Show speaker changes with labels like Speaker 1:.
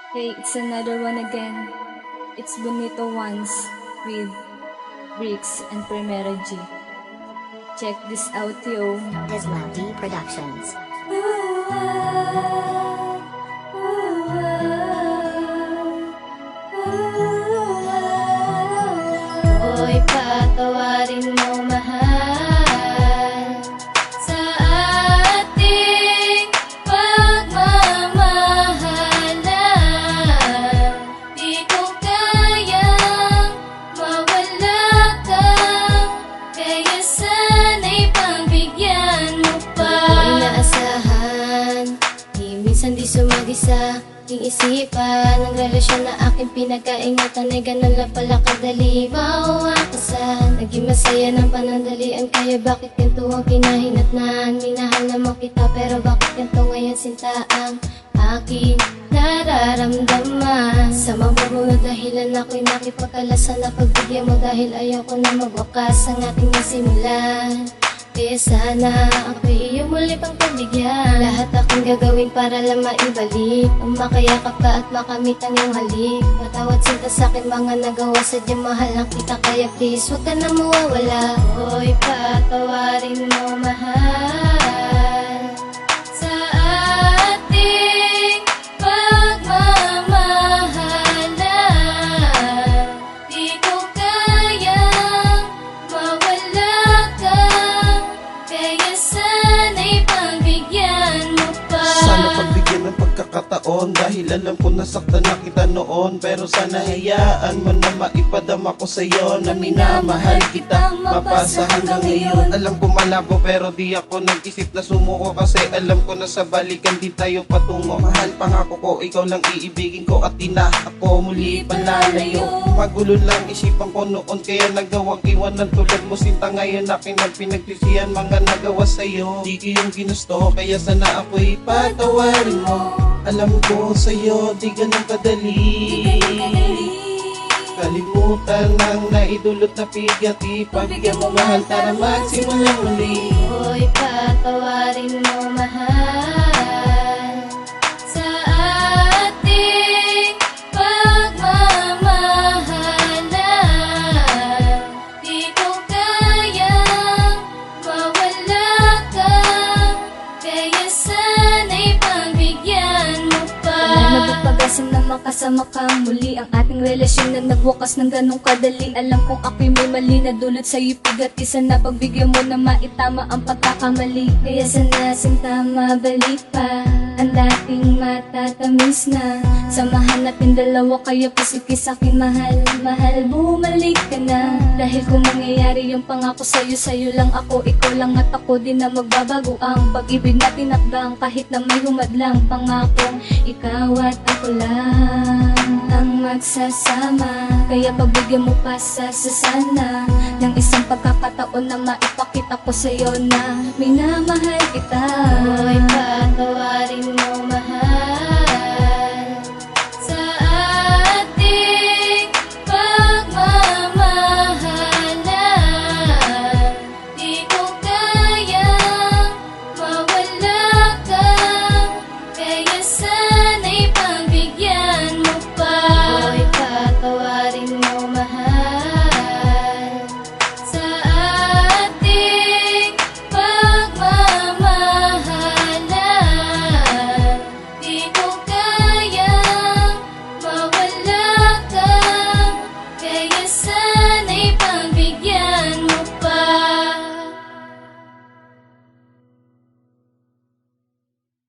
Speaker 1: Hey, it's another one again. It's Bonito Ones with Bricks and Primera G. Check this out, yo.
Speaker 2: Isla D Productions.
Speaker 1: Oy, patawarin mo, mahal, sa ating pagmamahalan. Di ko kayang mawala ka, kaya sana'y pagbigyan mo pa. Di ko inaasahan, di minsan di sumagisa aking isipan. Ang relasyon na aking pinagkaingatan ay ganun lang pala kadali mauwakasan. Naging masaya ng panandalian, kaya bakit ganito ang kinahinatnan? Minahal naman kita, pero bakit ganito ngayon sinta ang aking nararamdaman? Sa mabubuno dahilan ako'y nakipagkalasan na pagbigyan mo, dahil ayaw ko na magwakas ang ating nasimulan. Kaya sana ako'y iyong muli pang pagbigyan. Lahat akong gagawin para lang maibalik ang makayakap ka at makamit ang iyong halik. Matawad sinta sa'kin mga nagawa, sadyang mahal lang kita, kaya please huwag ka na mawawala. Hoy, patawarin mo, mahal, sa ating pagmamahalan. Di ko kayang mawala ka, kaya sana'y pagbigyan mo pa.
Speaker 3: Sana pagbigyan ng pagkakataon, dahil alam ko nasaktan na kita noon. Pero sana hayaan mo na maipadama ko sa'yo na minamahal kita, mapasa hanggang ngayon. Alam ko malabo pero di ako nag-isip na sumuko, kasi alam ko na sa balikan di tayo patungo. Mahal, pangako ko ikaw lang iibigin ko, at di na ako muli palalayo. Magulo lang isipan ko noon, kaya nagawang iwanan tulad mo sinta. Ngayon akin ang pinagsisihan mga nagawa sa'yo. Di ko yung ginusto, kaya sana ako'y patawarin mo. Alam ko sa'yo di ganun kadali. Kalimutan ang naidulot na bigat, ipabigyan mo mahal, tara magsimula muli.
Speaker 1: Hoy, patawarin mo, mahal, sa ating pagmamahalan. Di ko kayang mawala ka, kaya sana'y pagbigyan mo pa. Wala na pagpagasan na makasama ka muli, ang ating relasyon na nagwakas ng ganong kadali. Alam kong ako'y may mali na dulot sa'yo pigat, isa na pagbigyan mo na maitama ang pagkakamali. Kaya sana sinta mabalik pa ang dating matatamis na samahan natin dalawa, kaya pasikis akin mahal, mahal, bumalik ka na. Dahil kung mangyayari yung pangako sa'yo, sa'yo lang ako, ikaw lang at ako, di na magbabago ang pag-ibig natin akdang. Kahit na may humadlang, pangakong ikaw at ako lang ang magsasama. Kaya pagbigyan mo pa sa sana ng isang pagkakataon na maipakita ko sa'yo na minamahal kita. Hoy, patawarin mo, mahal,